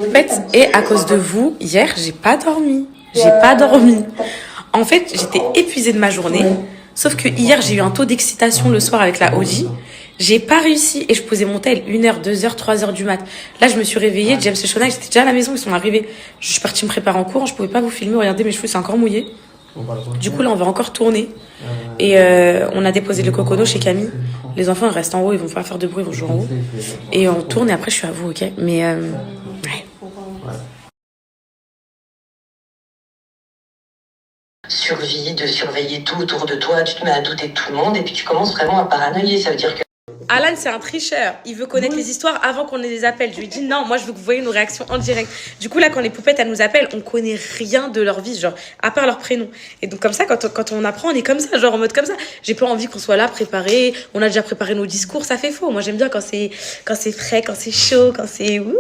En fait, et à cause de vous, hier, j'ai pas dormi. J'ai pas dormi. En fait, j'étais épuisée de ma journée. Sauf que hier, j'ai eu un taux d'excitation le soir avec la OG. J'ai pas réussi et je posais mon tel 1h, 2h, 3h du mat. Là, je me suis réveillée. James et Shona, ils étaient déjà à la maison. Ils sont arrivés. Je suis partie me préparer en cours. Je pouvais pas vous filmer. Regardez, mes cheveux, c'est encore mouillé. Du coup, là, on va encore tourner. Et on a déposé le cocono chez Camille. Les enfants, ils restent en haut. Ils vont pas faire de bruit. Ils vont jouer en haut. Et on tourne et après, je suis à vous, ok? Mais, ouais. Survie, de surveiller tout autour de toi, tu te mets à douter de tout le monde et puis tu commences vraiment à paranoïer. Ça veut dire que Alan, c'est un tricheur. Il veut connaître les histoires avant qu'on les appelle. Je lui dis non, moi je veux que vous voyez nos réactions en direct. Du coup, là, quand les poupettes, elles nous appellent, on connaît rien de leur vie, genre, à part leur prénom. Et donc, comme ça, quand on apprend, on est comme ça, genre en mode comme ça. J'ai pas envie qu'on soit là, préparé. On a déjà préparé nos discours, ça fait faux. Moi, j'aime bien quand c'est frais, quand c'est chaud, quand c'est ouh.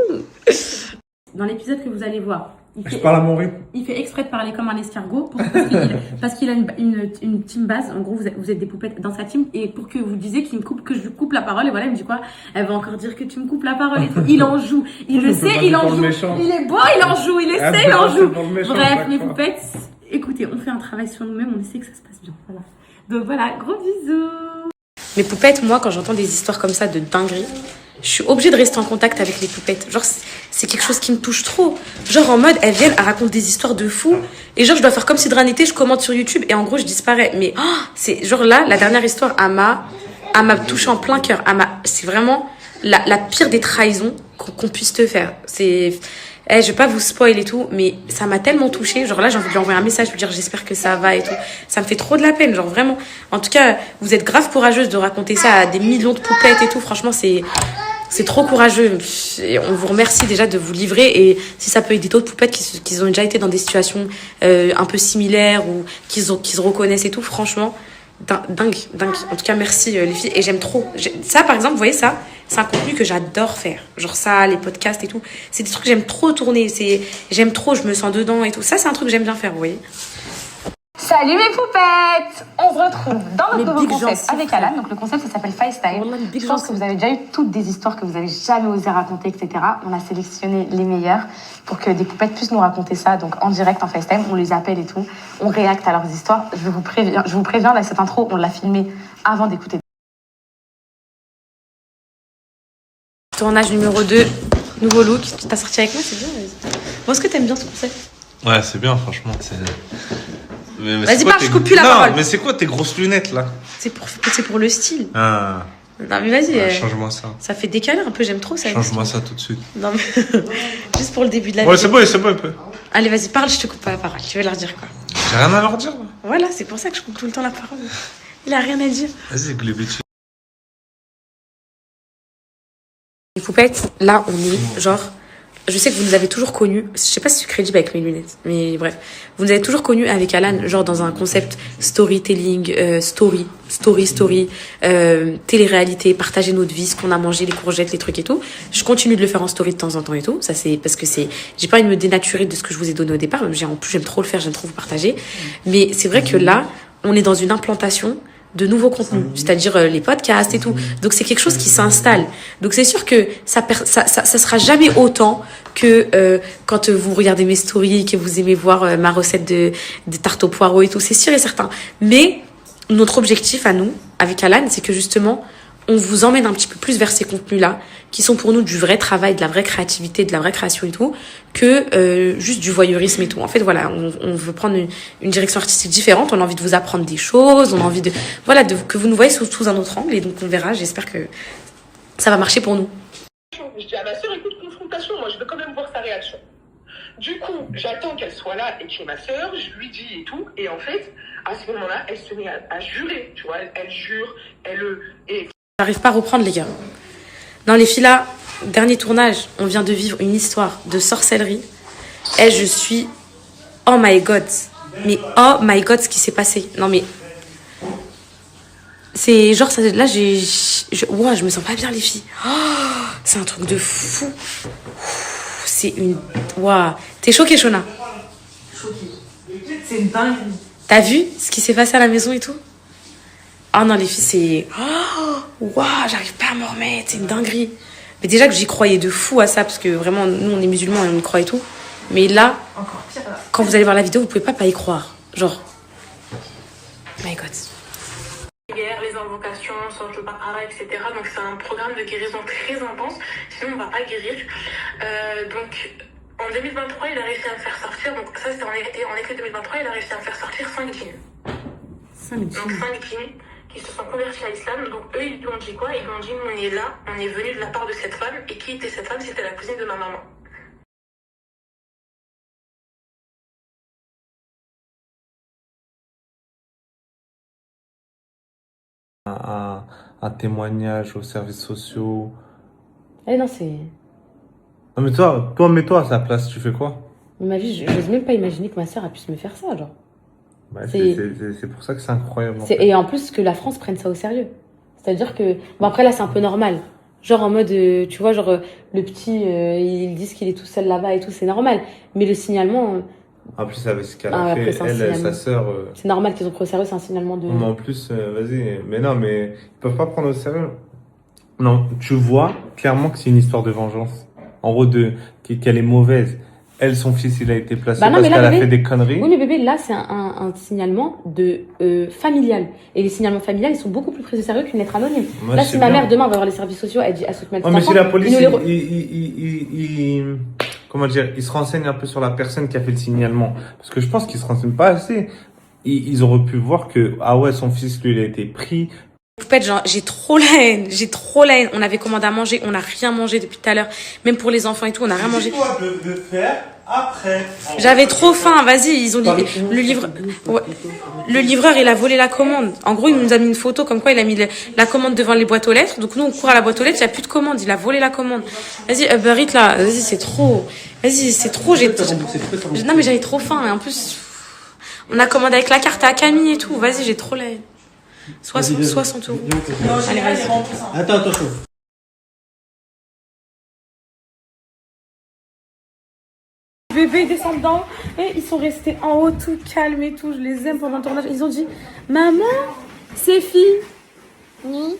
Dans l'épisode que vous allez voir, je parle à mon rythme. Il fait exprès de parler comme un escargot parce qu'il a une team base. En gros, vous êtes des poupettes dans sa team et pour que vous disiez que je lui coupe la parole. Et voilà, il me dit quoi? Elle va encore dire que tu me coupes la parole et tout. Il en joue. Il le sait, il en joue. Il est beau, il en joue. Il essaie, il en joue. Bref, les poupettes, écoutez, on fait un travail sur nous-mêmes. On essaie que ça se passe bien. Voilà. Donc voilà, gros bisous. Mes poupettes, moi, quand j'entends des histoires comme ça de dinguerie, je suis obligée de rester en contact avec les poupettes. Genre, c'est quelque chose qui me touche trop. Genre, en mode, elles viennent, elles racontent des histoires de fous. Et genre, je dois faire comme si de rien n'était, je commente sur YouTube et en gros, je disparais. Mais, c'est genre là, la dernière histoire, elle m'a touché en plein cœur. C'est vraiment la pire des trahisons qu'on puisse te faire. Je vais pas vous spoil et tout, mais ça m'a tellement touchée. Genre là, j'ai envie de lui envoyer un message, lui dire j'espère que ça va et tout. Ça me fait trop de la peine, genre vraiment. En tout cas, vous êtes grave courageuse de raconter ça à des millions de poupettes et tout. Franchement, c'est trop courageux. Et on vous remercie déjà de vous livrer. Et si ça peut aider d'autres poupettes qui ont déjà été dans des situations un peu similaires ou qui se reconnaissent et tout, franchement, dingue. En tout cas, merci les filles. Et j'aime trop. Ça, par exemple, vous voyez ça, c'est un contenu que j'adore faire. Genre ça, les podcasts et tout. C'est des trucs que j'aime trop tourner. J'aime trop, je me sens dedans et tout. Ça, c'est un truc que j'aime bien faire, vous voyez. Salut mes poupettes! On se retrouve dans notre nouveau concept avec Alan. Donc le concept, ça s'appelle FaceTime. Je pense que vous avez déjà eu toutes des histoires que vous avez jamais osé raconter, etc. On a sélectionné les meilleures pour que des poupettes puissent nous raconter ça. Donc en direct, en FaceTime, on les appelle et tout. On réacte à leurs histoires. Je vous préviens, là, cette intro, on l'a filmée avant d'écouter. Tournage numéro 2, nouveau look. Tu t'as sorti avec moi, c'est bien. Bon, est-ce que t'aimes bien ce concept? Ouais, c'est bien, franchement. Vas-y, parle, je coupe plus la parole. Non, mais c'est quoi tes grosses lunettes, là? C'est pour le style. Ah. Non, mais vas-y. Ouais, change-moi ça. Ça fait décaler un peu, j'aime trop ça. Change-moi ça tout de suite. Non, mais juste pour le début de la vidéo. Ouais, c'est bon un peu. Allez, vas-y, parle, je te coupe pas la parole. Tu veux leur dire quoi? J'ai rien à leur dire, là. Voilà, c'est pour ça que je coupe tout le temps la parole. Il a rien à dire. Vas-y, glébétu. Les poupettes, là, on est genre... Je sais que vous nous avez toujours connus, je sais pas si je suis crédible avec mes lunettes, mais bref. Vous nous avez toujours connus avec Alan, genre dans un concept storytelling, story, télé-réalité, partager notre vie, ce qu'on a mangé, les courgettes, les trucs et tout. Je continue de le faire en story de temps en temps et tout. Ça, c'est parce que j'ai pas envie de me dénaturer de ce que je vous ai donné au départ. En plus, j'aime trop le faire, j'aime trop vous partager. Mais c'est vrai que là, on est dans une implantation de nouveaux contenus, c'est-à-dire les podcasts et tout. Donc c'est quelque chose qui s'installe. Donc c'est sûr que ça sera jamais autant que quand vous regardez mes stories, que vous aimez voir ma recette de tarte au poireau et tout. C'est sûr et certain. Mais notre objectif à nous, avec Alan, c'est que justement, on vous emmène un petit peu plus vers ces contenus-là, qui sont pour nous du vrai travail, de la vraie créativité, de la vraie création et tout, que juste du voyeurisme et tout. En fait, voilà, on veut prendre une direction artistique différente, on a envie de vous apprendre des choses, on a envie que vous nous voyez sous un autre angle, et donc on verra, j'espère que ça va marcher pour nous. Je dis à ma sœur, écoute, confrontation, moi je veux quand même voir sa réaction. Du coup, j'attends qu'elle soit là et que ma sœur, je lui dis et tout, et en fait, à ce moment-là, elle se met à jurer, tu vois, elle jure, J'arrive pas à reprendre, les gars. Non, les filles, là, dernier tournage, on vient de vivre une histoire de sorcellerie. Et je suis... Oh my God. Mais oh my God, ce qui s'est passé. Non, mais... C'est genre, ça, là, Ouah, je me sens pas bien, les filles. Oh, c'est un truc de fou. C'est une... Ouah. T'es choquée, Shona? Choquée. C'est une dingue. T'as vu ce qui s'est passé à la maison et tout? Oh non, les filles, c'est... Oh, waouh, j'arrive pas à me remettre, c'est une dinguerie. Mais déjà que j'y croyais de fou à ça, parce que vraiment, nous, on est musulmans et on y croit et tout. Mais là, quand vous allez voir la vidéo, vous pouvez pas y croire. Genre, my God. Les invocations, sorte le Baqara, etc. Donc c'est un programme de guérison très intense, sinon on va pas guérir. Donc en 2023, il a réussi à me faire sortir, donc ça c'était en été 2023, il a réussi à me faire sortir 5 djinns. 5 Donc 5 djinns qui se sont convertis à l'islam. Donc eux, ils lui ont dit quoi? Ils lui ont dit, on est là, on est venu de la part de cette femme. Et qui était cette femme? C'était la cousine de ma maman. Un témoignage aux services sociaux. Eh non, c'est... Non mais mets-toi à sa place, tu fais quoi? Ma vie, je n'ose même pas imaginer que ma sœur a pu me faire ça, genre. Bah, c'est pour ça que c'est incroyable. Et en plus, que la France prenne ça au sérieux. C'est-à-dire que... Bon, après, là, c'est un peu normal. Genre en mode, tu vois, genre, le petit, ils disent qu'il est tout seul là-bas et tout, c'est normal. Mais le signalement... En plus, avec ce qu'elle a fait, elle, sa sœur... C'est normal qu'ils ont pris au sérieux, c'est un signalement de... Mais en plus, vas-y. Mais non, mais ils peuvent pas prendre au sérieux. Non, tu vois clairement que c'est une histoire de vengeance. En gros, qu'elle est mauvaise. Elle, son fils, il a été placé parce qu'elle a fait des conneries. Oui, mais bébé, là, c'est un signalement de familial. Et les signalements familiales, ils sont beaucoup plus pris au sérieux qu'une lettre anonyme. Moi, là, si ma mère, demain, va voir les services sociaux, elle dit à ce mais si la police, comment dire, ils se renseignent un peu sur la personne qui a fait le signalement. Parce que je pense qu'ils se renseignent pas assez. Ils auraient pu voir que, ah ouais, son fils, lui, il a été pris. Poupette, genre, j'ai trop la haine. On avait commandé à manger, on n'a rien mangé depuis tout à l'heure. Même pour les enfants et tout, on n'a rien mangé. Toi de faire après. J'avais trop faim, vas-y, ils ont dit, le livreur, il a volé la commande. En gros, il nous a mis une photo comme quoi il a mis la commande devant les boîtes aux lettres. Donc nous, on court à la boîte aux lettres, il n'y a plus de commande, il a volé la commande. Vas-y, Uber Eats, là, vas-y, c'est trop. Vas-y, c'est trop, non, mais j'avais trop faim, et en plus, on a commandé avec la carte à Camille et tout. Vas-y, j'ai trop la haine. 60 euros. Allez, vas-y. Attends. Bébé, ils descendent dedans et ils sont restés en haut tout calmes et tout. Je les aime pendant le tournage. Ils ont dit, maman, c'est fille. Oui.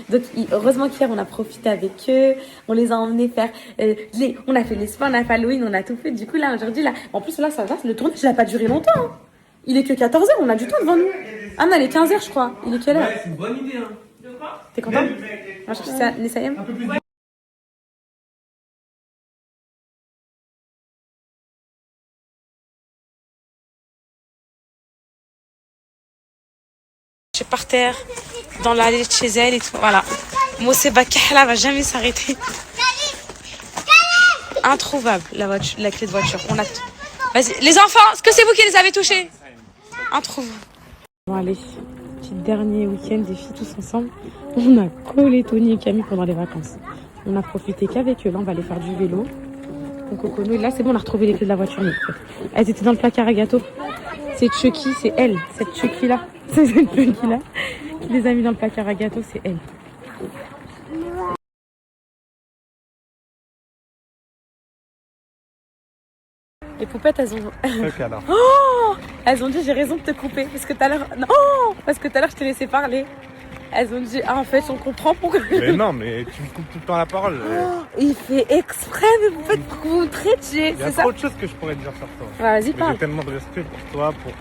Donc heureusement qu'hier on a profité avec eux, on les a emmenés faire, on a fait les spas, on a fait Halloween, on a tout fait. Du coup là aujourd'hui là, en plus là ça va, le tournage il a pas duré longtemps. Hein. Il est que 14h, on a du temps devant nous. Ah non, il est 15h je crois. Il est quelle heure? Ouais, c'est une bonne idée hein. T'es content? Moi je trouve ça, Nessayem. Je suis par terre, dans l'allée de chez elle et tout, voilà. Mousseba Kahla va jamais s'arrêter. Introuvable, la clé de voiture. On a tout. Vas-y, les enfants, est-ce que c'est vous qui les avez touchés? Introuvable. Bon allez, petit dernier week-end des filles tous ensemble. On a collé Tony et Camille pendant les vacances. On a profité qu'avec eux, là on va aller faire du vélo. Donc Cocono, et là c'est bon, on a retrouvé les clés de la voiture. Elles étaient dans le placard à gâteaux. C'est Chucky, c'est elle, cette Chucky là. C'est cette Chucky là qui les a mis dans le placard à gâteaux, c'est elle. Les poupettes, elles ont... Oh, elles ont dit, j'ai raison de te couper. Parce que tout à l'heure... Non, parce que tout à l'heure, je t'ai laissé parler. Elles ont dit, ah, en fait, on comprend pourquoi... Mais non, mais tu me coupes tout le temps la parole. Oh, il fait exprès, mais vous faites pour que vous me traitiez. Il y a trop de choses que je pourrais dire sur toi. Ouais, vas-y, parle. J'ai tellement de respect pour toi, pour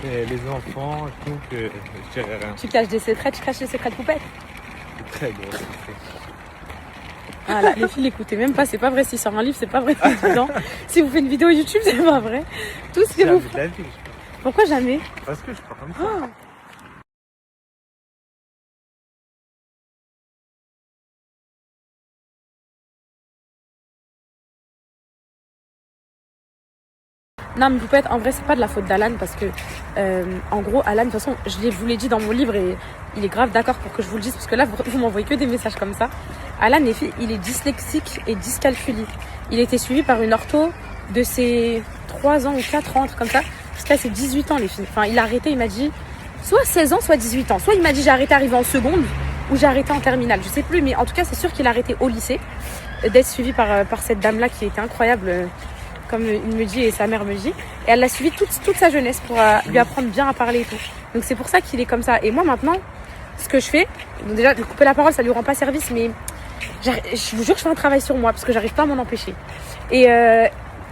les enfants et tout, que je dirais rien. Tu caches des secrets, tu caches les secrets de poupettes. C'est très gros secret. Voilà, les filles, écoutez même pas, c'est pas vrai. S'il sort un livre, c'est pas vrai. Si vous faites une vidéo YouTube, c'est pas vrai. Tout ce que vous faites. Pourquoi jamais? Parce que je crois comme ça. Oh. Non mais Poupette, en vrai c'est pas de la faute d'Alan parce que en gros Alan, de toute façon je vous l'ai dit dans mon livre et il est grave d'accord pour que je vous le dise parce que là vous m'envoyez que des messages comme ça. Alan il est dyslexique et dyscalculique. Il a été suivi par une ortho de ses 3 ans ou 4 ans, un truc comme ça, jusqu'à ses 18 ans les filles. Enfin il a arrêté, il m'a dit soit 16 ans soit 18 ans. Soit il m'a dit j'ai arrêté arrivé en seconde ou j'ai arrêté en terminale, je sais plus, mais en tout cas c'est sûr qu'il a arrêté au lycée d'être suivi par cette dame là qui était incroyable. Comme il me dit et sa mère me dit. Et elle l'a suivi toute sa jeunesse pour lui apprendre bien à parler et tout. Donc c'est pour ça qu'il est comme ça. Et moi maintenant, ce que je fais, donc déjà de couper la parole, ça lui rend pas service, mais je vous jure que je fais un travail sur moi parce que j'arrive pas à m'en empêcher. Et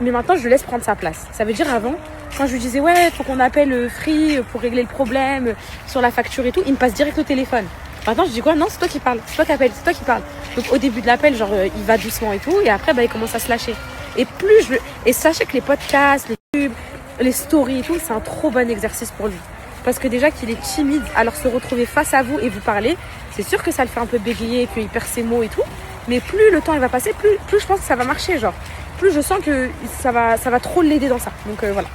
mais maintenant, je le laisse prendre sa place. Ça veut dire avant, quand je lui disais ouais, faut qu'on appelle Free pour régler le problème sur la facture et tout, il me passe direct au téléphone. Maintenant, je dis quoi? Non, c'est toi qui parles, c'est toi qui appelles, c'est toi qui parles. Donc au début de l'appel, genre il va doucement et tout, et après il commence à se lâcher. Et sachez que les podcasts, les pubs, les stories et tout, c'est un trop bon exercice pour lui. Parce que déjà qu'il est timide, alors se retrouver face à vous et vous parler, c'est sûr que ça le fait un peu bégayer, qu'il perd ses mots et tout. Mais plus le temps il va passer, plus je pense que ça va marcher, genre. Plus je sens que ça va trop l'aider dans ça. Donc voilà.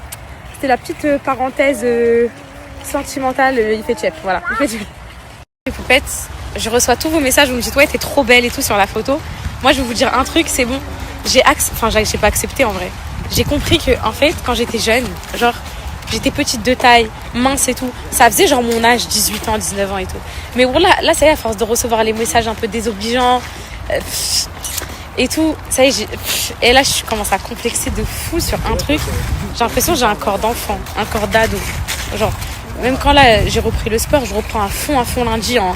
C'était la petite parenthèse sentimentale, il fait chef, voilà. Il fait chef. Les poupettes, je reçois tous vos messages, vous me dites ouais t'es trop belle et tout sur la photo. Moi je vais vous dire un truc, c'est bon. J'ai pas accepté en vrai. J'ai compris que en fait quand j'étais jeune, genre j'étais petite de taille, mince et tout. Ça faisait genre mon âge, 18 ans, 19 ans et tout. Mais bon là ça y est, à force de recevoir les messages un peu désobligeants et tout, ça y est, et là je commence à complexer de fou sur un truc. J'ai l'impression que j'ai un corps d'enfant, un corps d'ado. Genre, même quand là j'ai repris le sport, je reprends à fond lundi en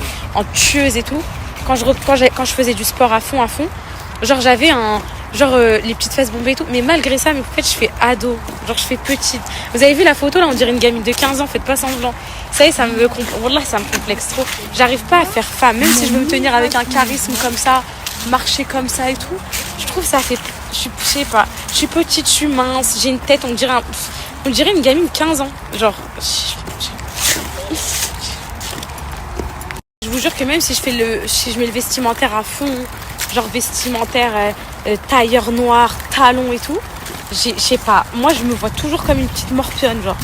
tueuse et tout. Quand je faisais du sport à fond, genre j'avais les petites fesses bombées et tout, mais malgré ça, mais en fait je fais ado, genre je fais petite. Vous avez vu la photo là, on dirait une gamine de 15 ans, faites pas semblant. Ça y est, ça me complexe trop. J'arrive pas à faire femme, même si je veux me tenir avec un charisme comme ça, marcher comme ça et tout. Je trouve ça fait, je sais pas, je suis petite, je suis mince, j'ai une tête, on dirait une gamine de 15 ans, genre. Je vous jure que même si je mets le vestimentaire à fond, genre vestimentaire, tailleur noir, talons et tout, je sais pas, moi je me vois toujours comme une petite morpionne, genre.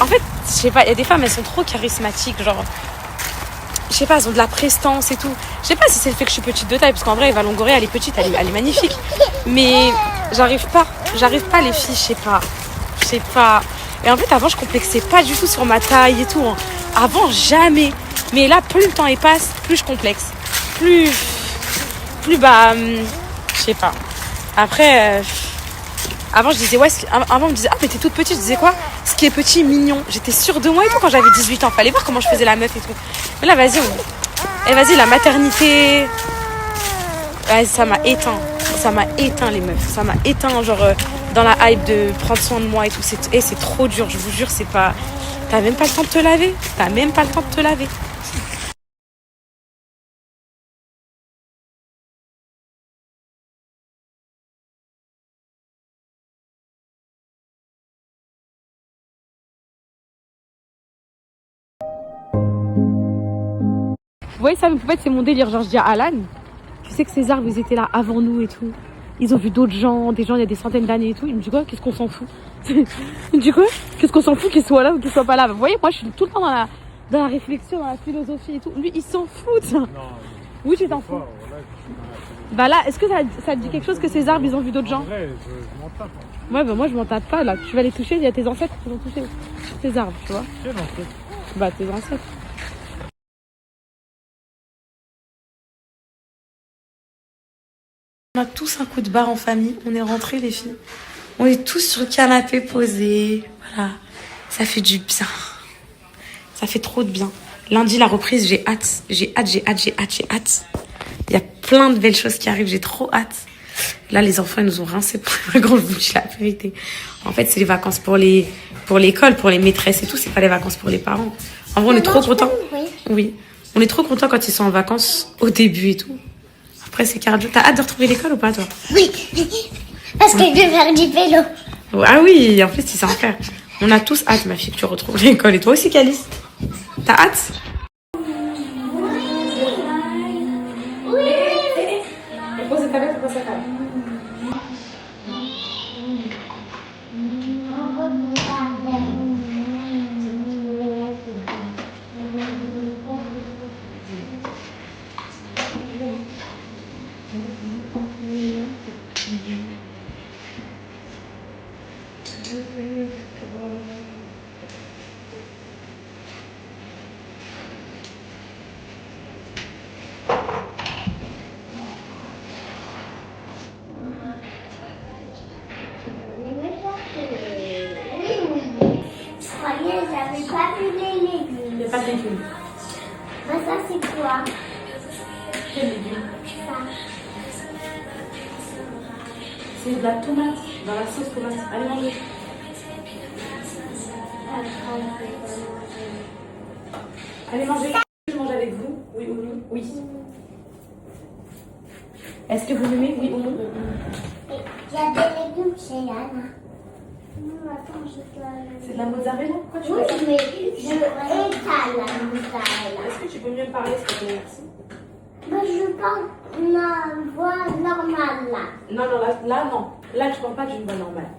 En fait, je sais pas, il y a des femmes, elles sont trop charismatiques, genre, je sais pas, elles ont de la prestance et tout. Je sais pas si c'est le fait que je suis petite de taille, parce qu'en vrai, Eva Longoria, elle est petite, elle est magnifique. Mais j'arrive pas les filles, je sais pas. Et en fait, avant, je complexais pas du tout sur ma taille et tout. Hein. Avant, jamais. Mais là, plus le temps il passe, plus je complexe. Plus bah, je sais pas. Après, avant je disais ouais, avant on me disait ah mais t'es toute petite, je disais quoi, ce qui est petit, mignon. J'étais sûre de moi et tout quand j'avais 18 ans. Fallait voir comment je faisais la meuf et tout. Mais là, vas-y, la maternité, ouais, ça m'a éteint les meufs. Ça m'a éteint genre dans la hype de prendre soin de moi et tout. C'est trop dur, je vous jure, c'est pas. T'as même pas le temps de te laver. Vous voyez ça, mais en fait, c'est mon délire. Genre, je dis à Alan, tu sais que ces arbres, ils étaient là avant nous et tout. Ils ont vu d'autres gens, des gens il y a des centaines d'années et tout. Il me dit quoi? Qu'est-ce qu'on s'en fout? Il me dit quoi? Qu'est-ce qu'on s'en fout qu'ils soient là ou qu'ils soient pas là? Vous voyez, moi, je suis tout le temps dans la réflexion, dans la philosophie et tout. Lui, il s'en fout, ça. Oui, tu t'en fous. Bah là, est-ce que ça te dit quelque chose que ces arbres, ils ont vu d'autres gens? Ouais, je m'en tape. Ouais, bah moi, je m'en tape pas, là. Tu vas les toucher, il y a tes ancêtres qui ont touché ces arbres, tu vois. Quel ancêtre? Bah, tes ancêtres. On a tous un coup de barre en famille. On est rentrés, les filles. On est tous sur le canapé posés. Voilà. Ça fait du bien. Ça fait trop de bien. Lundi, la reprise, j'ai hâte. J'ai hâte. Il y a plein de belles choses qui arrivent. J'ai trop hâte. Là, les enfants, ils nous ont rincés pour le grand, je vous dis la vérité. En fait, c'est les vacances pour l'école, pour les maîtresses et tout. C'est pas les vacances pour les parents. En vrai, on est trop contents. Oui. On est trop contents quand ils sont en vacances au début et tout. Après, c'est cardio. T'as hâte de retrouver l'école ou pas, toi? Oui, parce que je vais faire du vélo. Ah oui, en plus, il sait en faire. On a tous hâte, ma fille, que tu retrouves l'école. Et toi aussi, Calice? T'as hâte? J'avais pas vu les légumes. Il n'y a pas de légumes. Ça, c'est quoi? Quel légume? Ça. C'est de la tomate, dans la sauce tomate. Allez manger. Allez manger. Je mange avec vous, oui ou non? Oui. Est-ce que vous m'aimez, oui ou non? Il y a des légumes chez Anna. Non, attends, je dois... C'est de la mozzarella? Pourquoi tu Oui, fais ça? mais je étale la mozzarella. Est-ce que tu peux mieux me parler, s'il te plaît? Merci. Moi, je parle ma voix normale là. Non, non, là, non. Là, tu parles pas d'une voix normale.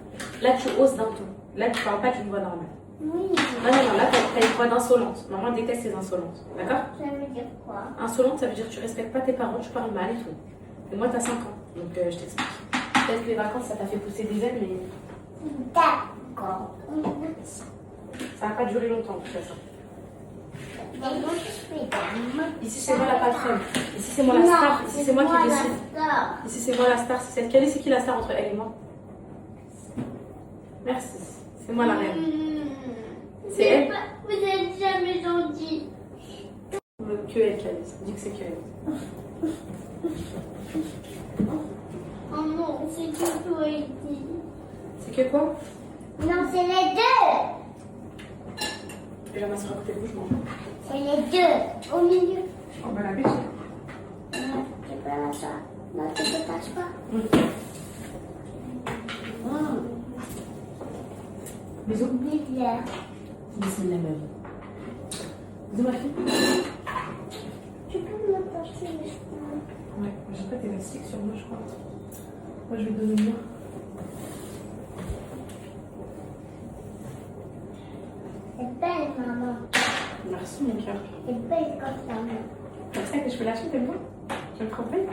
Là, tu oses d'un ton. Là, tu parles pas d'une voix normale. Oui. Non, non, non, là, t'as une voix d'insolente. Maman déteste les insolentes. D'accord? Ça veut dire quoi? Insolente, ça veut dire que tu respectes pas tes parents, tu parles mal et tout. Et moi, t'as 5 ans. Donc, je t'explique. Peut-être que les vacances, ça t'a fait pousser des ailes, mais D'accord. ça n'a pas duré longtemps, de toute façon. Ici, c'est moi la patronne. Ici, c'est moi la star. Ici, c'est moi qui décide. Ici, c'est moi la star. C'est qui la star entre elle et moi? Merci. C'est moi la reine. C'est elle. Vous êtes jamais gentil. Que elle, Calice. Dis que c'est que elle. Oh non, c'est que toi et dit. C'est que quoi? Non, c'est les deux. Je vais m'asseoir à côté de vous, je mange. C'est les deux. Au milieu. Oh, bah la bêtise. Non, tu peux la ça. Non, tu ne tâches pas. Bisous. Bisous. Bismillah, ma vie. Bisous, ma fille. Tu peux me passer les cheveux. Ouais, j'ai pas d'élastique sur moi, je crois. Moi, je vais te donner le mien. C'est belle, maman. Merci, mon cœur. C'est belle comme ça, maman. Comme ça, que je peux lâcher, t'aimes bien? Tu me trempes? Belle,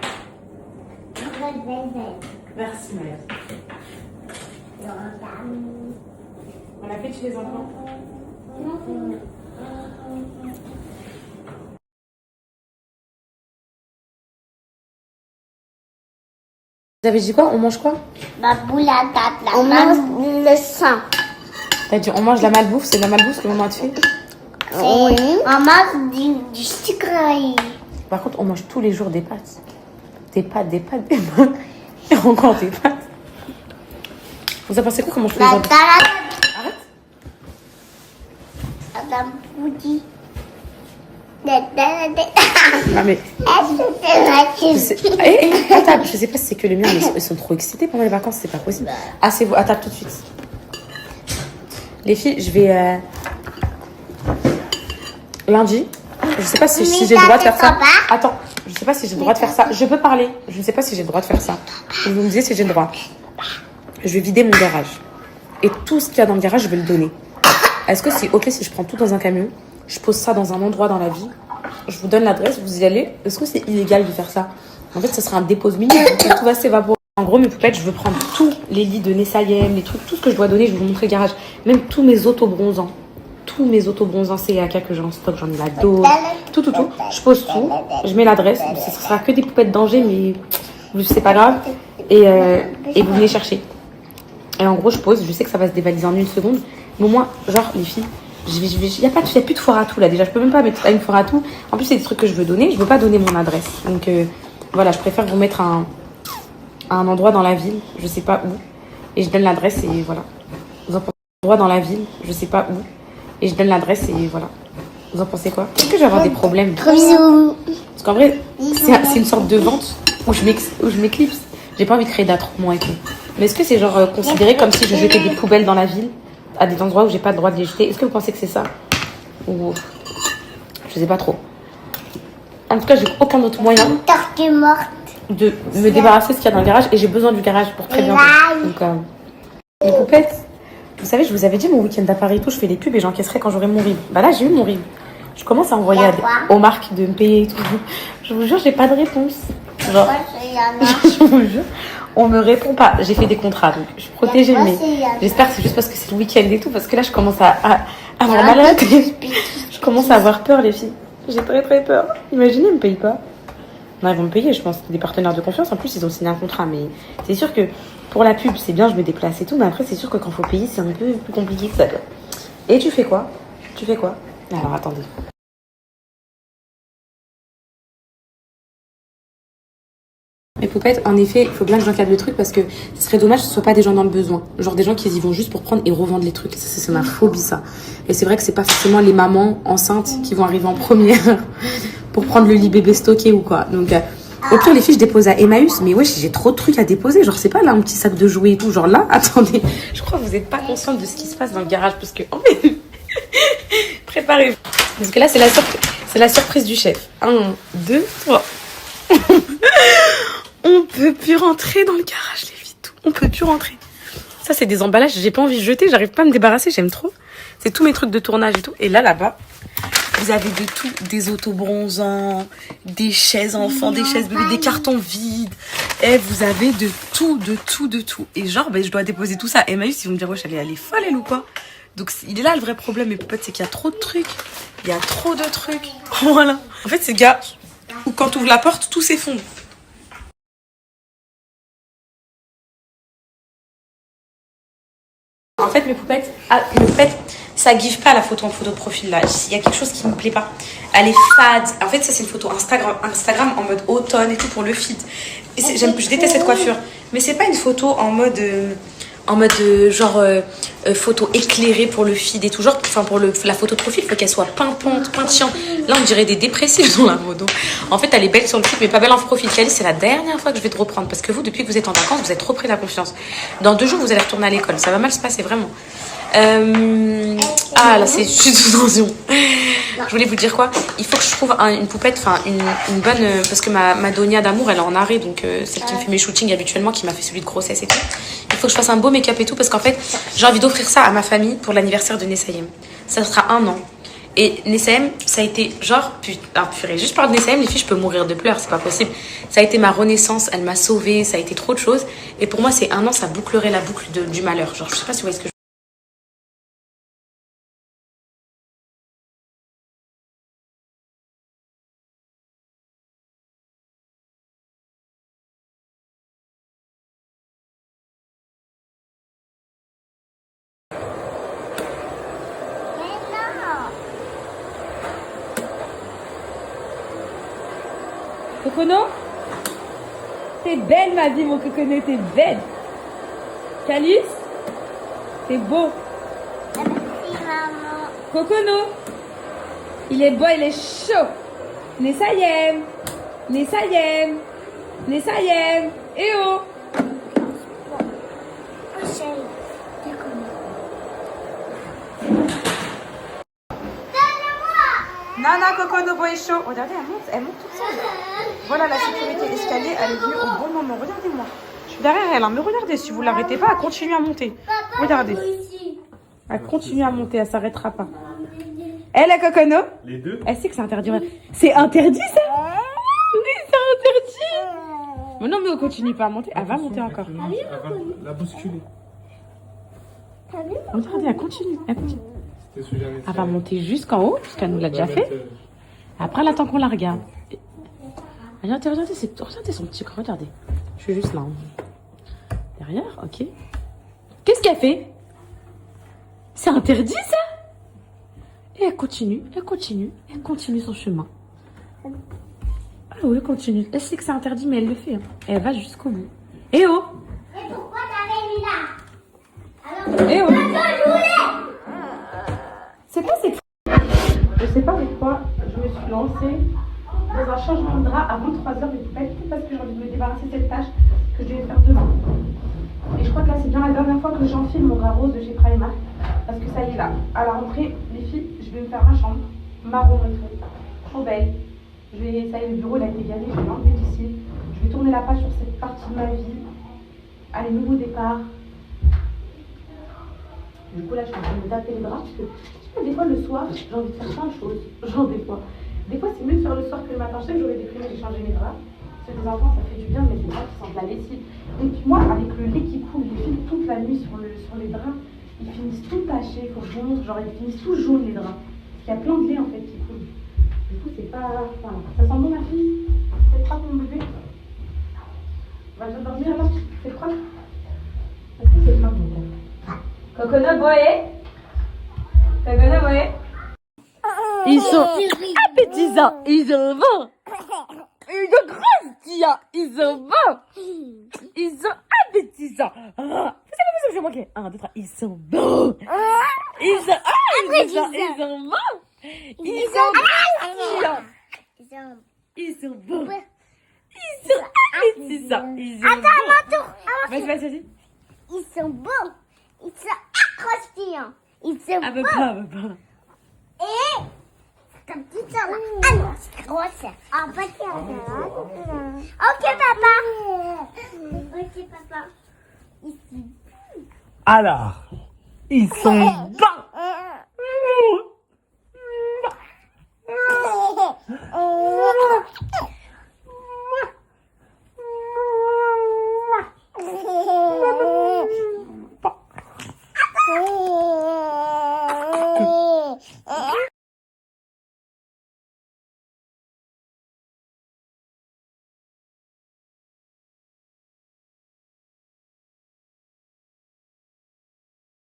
belle, belle. Merci, ma vie. Bon appétit, les enfants. Vous avez dit quoi? On mange quoi? Ma boule à table, là. On mange le sang. T'as dit on mange la malbouffe, c'est de la malbouffe que maman te fait? Oui. On mange du sucre. Par contre, on mange tous les jours des pâtes. Des pâtes, des pâtes, des pâtes. Et encore des pâtes. Vous avez pensé quoi comment je fais les autres? Arrête. Madame Boudi. Non mais... Je sais... attends, je sais pas si c'est que les miens, mais ils sont trop excités pendant les vacances, c'est pas possible. Asseyez-vous, à table tout de suite. Les filles, je vais... Lundi, je sais pas si j'ai le droit de faire ça. Attends, je sais pas si j'ai le droit de faire ça. Je peux parler, je ne sais pas si j'ai le droit de faire ça. Vous me disiez si j'ai le droit. Je vais vider mon garage. Et tout ce qu'il y a dans le garage, je vais le donner. Est-ce que c'est ok si je prends tout dans un camion, je pose ça dans un endroit dans la vie, je vous donne l'adresse, vous y allez? Est-ce que c'est illégal de faire ça? En fait, ça sera un dépôt mini, tout va s'évaporer. En gros, mes poupettes, je veux prendre tous les lits de Nessayem, les trucs, tout ce que je dois donner, je vais vous montrer le garage. Même tous mes autobronzants. Tous mes autobronzants CAK que j'ai en stock, j'en ai la dose. Tout. Je pose tout, je mets l'adresse. Ce sera que des poupettes d'Angers, mais c'est pas grave. Et vous venez chercher. Et en gros, je pose, je sais que ça va se dévaliser en 1 seconde. Mais au moins, genre, les filles, il n'y a plus de foire à tout là déjà. Je peux même pas mettre une foire à tout. En plus, c'est des trucs que je veux donner. Je veux pas donner mon adresse. Donc voilà, je préfère vous mettre à un endroit dans la ville, je sais pas où. Et je donne l'adresse et voilà. Vous en pensez un endroit dans la ville, je sais pas où. Et je donne l'adresse et voilà. Vous en pensez quoi? Est-ce que je vais avoir des problèmes? Bisous. Parce qu'en vrai, c'est une sorte de vente où je m'éclipse. J'ai pas envie de créer d'attroupement et tout. Mais est-ce que c'est genre considéré comme si je jetais des poubelles dans la ville, à des endroits où j'ai pas le droit de les jeter? Est-ce que vous pensez que c'est ça? Ou je sais pas trop. En tout cas, j'ai aucun autre moyen Tortue morte. de me débarrasser de ce qu'il y a dans le garage et j'ai besoin du garage pour très bientôt. Donc, les poupettes, vous savez, je vous avais dit mon week-end d'appareil et tout, je fais les pubs et j'encaisserai quand j'aurai mon RIB. Bah là, j'ai eu mon RIB. Je commence à envoyer aux marques de me payer et tout. Je vous jure, j'ai pas de réponse. Genre, je vous jure, on me répond pas. J'ai fait des contrats, donc je suis protégée, mais j'espère que c'est juste parce que c'est le week-end et tout, parce que là, je commence à avoir mal à la tête. Je commence à avoir peur, les filles. J'ai très très peur. Imaginez, ils me payent pas. Non, ils vont me payer, je pense. C'est des partenaires de confiance. En plus, ils ont signé un contrat, mais c'est sûr que pour la pub, c'est bien, je me déplace et tout, mais après, c'est sûr que quand faut payer, c'est un peu plus compliqué que ça. Et tu fais quoi? Alors, attendez. Les poupettes, en effet, il faut bien que j'encadre le truc parce que ce serait dommage que ce soit pas des gens dans le besoin. Genre des gens qui y vont juste pour prendre et revendre les trucs. Ça, c'est ma phobie, ça. Et c'est vrai que c'est pas forcément les mamans enceintes qui vont arriver en première pour prendre le lit bébé stocké ou quoi. Donc, au pire, les filles, je dépose à Emmaüs. Mais wesh, j'ai trop de trucs à déposer. Genre, c'est pas là un petit sac de jouets et tout. Genre là, attendez. Je crois que vous êtes pas consciente de ce qui se passe dans le garage parce que... Oh, mais... Préparez-vous. Parce que là, c'est la surprise du chef. 1, 2, 3. On peut plus rentrer dans le garage, les filles. On peut plus rentrer. Ça, c'est des emballages. J'ai pas envie de jeter. J'arrive pas à me débarrasser. J'aime trop. C'est tous mes trucs de tournage et tout. Et là-bas, vous avez de tout. Des autobronzants, des chaises enfants, des chaises bébés, des cartons vides. Et vous avez de tout, de tout, de tout. Et genre, ben, je dois déposer tout ça à Emmaüs. Ils vont me dire, wesh, elle est folle, elle ou quoi? Donc, il est là le vrai problème, mes potes, c'est qu'il y a trop de trucs. Il y a trop de trucs. Voilà. En fait, c'est le gars où quand tu ouvres la porte, tout s'effondre. En fait, mes poupettes, ça give pas la photo en photo de profil là. Il y a quelque chose qui me plaît pas. Elle est fade. En fait, ça c'est une photo Instagram en mode automne et tout pour le feed. Je déteste cette coiffure. Mais c'est pas une photo en mode photo éclairée pour le feed et tout. Genre, enfin pour la photo de profil, il faut qu'elle soit pimpante, peintillante. Là, on dirait des dépressifs dans la photo. En fait, elle est belle sur le feed, mais pas belle en profil. Calice, c'est la dernière fois que je vais te reprendre parce que vous, depuis que vous êtes en vacances, vous êtes trop pris la confiance. Dans 2 jours, vous allez retourner à l'école. Ça va mal se passer, vraiment. Ah là, je suis sous tension. Je voulais vous dire quoi? Il faut que je trouve une poupette, enfin une bonne, parce que ma Donia d'amour, elle est en arrêt, donc celle qui me fait mes shootings habituellement, qui m'a fait celui de grossesse et tout. Il faut que je fasse un beau make-up et tout, parce qu'en fait, j'ai envie d'offrir ça à ma famille pour l'anniversaire de Nessayem. Ça sera 1 an. Et Nessayem, ça a été genre, purée, juste par Nessayem, les filles, je peux mourir de pleurs, c'est pas possible. Ça a été ma renaissance, elle m'a sauvée, ça a été trop de choses. Et pour moi, c'est 1 an, ça bouclerait la boucle du malheur. Genre, je sais pas si vous voyez ce que Cocono, t'es belle ma vie mon Cocono, t'es belle. Calice, t'es beau. Merci, maman. Cocono, il est beau, il est chaud. Nessayem, Nessayem, Nessayem, eh oh. Oh, chérie, t'es comment? Nana Cocono beau et chaud. Regardez, elle monte toute seule. Voilà la sécurité escalier, elle est venue au bon moment. Regardez-moi. Je suis derrière elle, hein. Mais regardez, si vous l'arrêtez pas, elle continue à monter. Regardez. Elle continue à monter, elle s'arrêtera pas. Elle, la Cocono? Les deux? Elle sait que c'est interdit. C'est interdit ça? Oui, c'est interdit. Mais non, mais on continue pas à monter. Elle va monter encore. Elle va la bousculer. Regardez, elle continue. Elle continue. C'était sous jamais. Elle va monter jusqu'en haut, puisqu'elle nous l'a déjà fait. Après, elle attend qu'on la regarde. Regardez son petit corps, regardez. Je suis juste là. Derrière, ok. Qu'est-ce qu'elle fait? C'est interdit, ça? Et elle continue son chemin. Ah oui, elle continue. Elle sait que c'est interdit, mais elle le fait. Hein. Et elle va jusqu'au bout. Eh oh! Et pourquoi t'avais mis là? Eh oh! Je voulais. C'est quoi cette... Je sais pas avec quoi je me suis lancée dans un changement de drap avant 3h du poupette, parce que j'ai envie de me débarrasser de cette tâche que je devais faire demain. Et je crois que là c'est bien la dernière fois que j'enfile mon drap rose de chez Primark, parce que ça y est là, à la rentrée, les filles, je vais me faire ma chambre, marron et tout, trop belle. Ça y est, le bureau il a été gagné, je vais l'enlever d'ici. Je vais tourner la page sur cette partie de ma vie. Allez, nouveau départ. Du coup là je suis en train de me taper les draps, parce que des fois le soir, j'ai envie de faire plein de choses. Genre des fois c'est mieux de faire le soir que le matin. Je sais que j'aurais déprimé, j'ai changé mes draps. Parce que des enfants, ça fait du bien de mettre des draps qui sentent la lessive. Et puis moi, avec le lait qui coule, les filles toute la nuit sur les draps, ils finissent tout tachés, faut que je vous montre, genre ils finissent tout jaunes les draps. Parce qu'il y a plein de lait en fait qui coule. Du coup c'est pas... Voilà. Ça sent bon ma fille? C'est froid mon bébé? Va bien dormir là? C'est froid? Est-ce que c'est froid mon bébé? Cocono boy? Cocono boy? Ils sont appétissants, ils sont bons, ils sont grosses. appétillants. Ils sont bons. Ils sont appétissants. Vous savez pas ce que j'ai manqué. 1, 2, 3. Ils sont bons. Ils sont bons. Ils sont appétillants. Ils sont bons. Ils sont appétissants. Ils sont Attends, à mon tour. Vas-y. Ils sont bons. Ils sont accrochants. Ils sont Ah, bons. pas. Et comme tout ça là. Ah non, c'est grosse. Ah, pas de Ok, papa. Ok, papa. Ici. Alors, ils sont bons.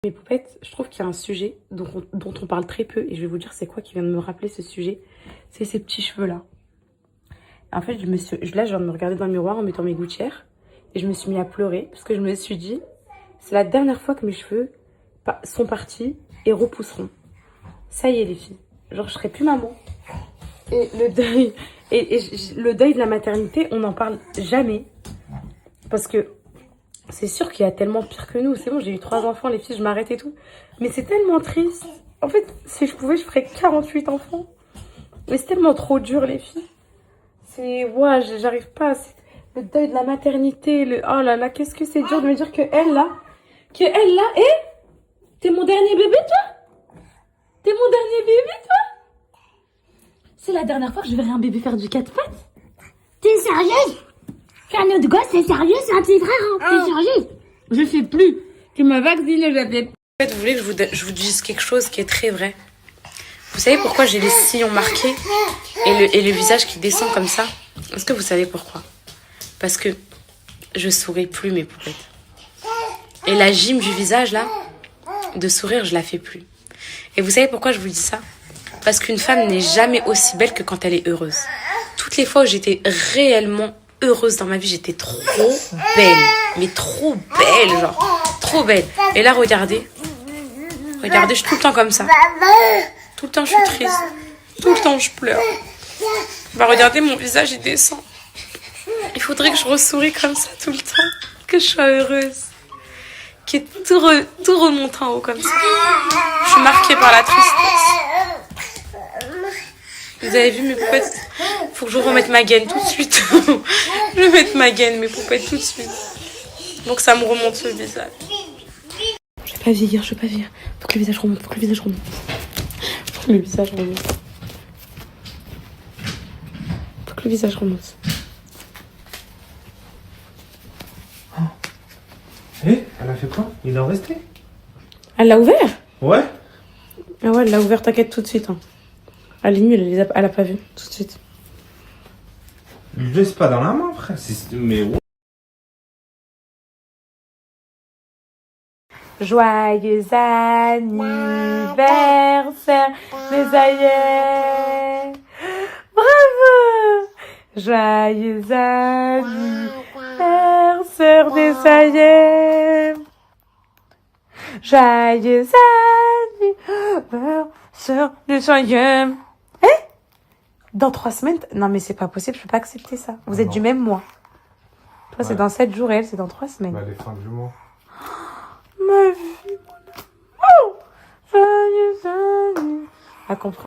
Mes poupettes, je trouve qu'il y a un sujet dont on parle très peu et je vais vous dire c'est quoi qui vient de me rappeler ce sujet. C'est ces petits cheveux là. En fait, là je viens de me regarder dans le miroir en mettant mes gouttières et je me suis mis à pleurer parce que je me suis dit c'est la dernière fois que mes cheveux sont partis et repousseront. Ça y est les filles, genre je serai plus maman. Et le deuil, le deuil de la maternité, on n'en parle jamais parce que c'est sûr qu'il y a tellement pire que nous. C'est bon, j'ai eu 3 enfants, les filles, je m'arrête et tout. Mais c'est tellement triste. En fait, si je pouvais, je ferais 48 enfants. Mais c'est tellement trop dur, les filles. C'est... Ouais, j'arrive pas. Le deuil de la maternité. Oh là là, qu'est-ce que c'est dur de me dire que elle, là... T'es mon dernier bébé, toi? T'es mon dernier bébé, toi? C'est la dernière fois que je verrai un bébé faire du 4 pattes. T'es sérieuse? Faire notre gosse, c'est sérieux, c'est un petit frère, hein. T'es sérieuse? Je sais plus. Tu m'as vacciné, j'avais... En fait, vous voulez que je vous dise quelque chose qui est très vrai? Vous savez pourquoi j'ai les sillons marqués et le visage qui descend comme ça? Est-ce que vous savez pourquoi? Parce que je souris plus, mes poupettes. Et la gym du visage, là, de sourire, je la fais plus. Et vous savez pourquoi je vous dis ça? Parce qu'une femme n'est jamais aussi belle que quand elle est heureuse. Toutes les fois où j'étais réellement heureuse dans ma vie, j'étais trop belle. Mais trop belle, genre. Trop belle. Et là, regardez. Regardez, je suis tout le temps comme ça. Tout le temps, je suis triste. Tout le temps, je pleure. Bah, regardez, mon visage, il descend. Il faudrait que je ressouris comme ça tout le temps. Que je sois heureuse. Qui est tout remonte en haut comme ça. Je suis marquée par la tristesse. Vous avez vu mes poupettes? Faut que je remette ma gaine tout de suite. Je vais mettre ma gaine, mes poupettes, tout de suite. Donc ça me remonte le visage. Je vais pas vieillir. Faut que le visage remonte. Faut que le visage remonte. Eh, elle a fait quoi? Il est resté? Elle l'a ouvert? Ouais. Ah ouais, elle l'a ouvert, t'inquiète, tout de suite. Hein. Elle est nulle, elle a pas vu, tout de suite. Lui laisse pas dans la main, frère. Mais ouais. Joyeux anniversaire, mes aïeux. Bravo! Joyeux anniversaire des aïeux. Joyeux anniversaire des aïeux. Eh? Dans 3 semaines? Non mais c'est pas possible, je peux pas accepter ça. Vous êtes du même mois. Toi c'est dans 7 jours et elle c'est dans 3 semaines. Bah, les fins du mois. Ma vie, mon amour. Joyeux anniversaire. À comprendre.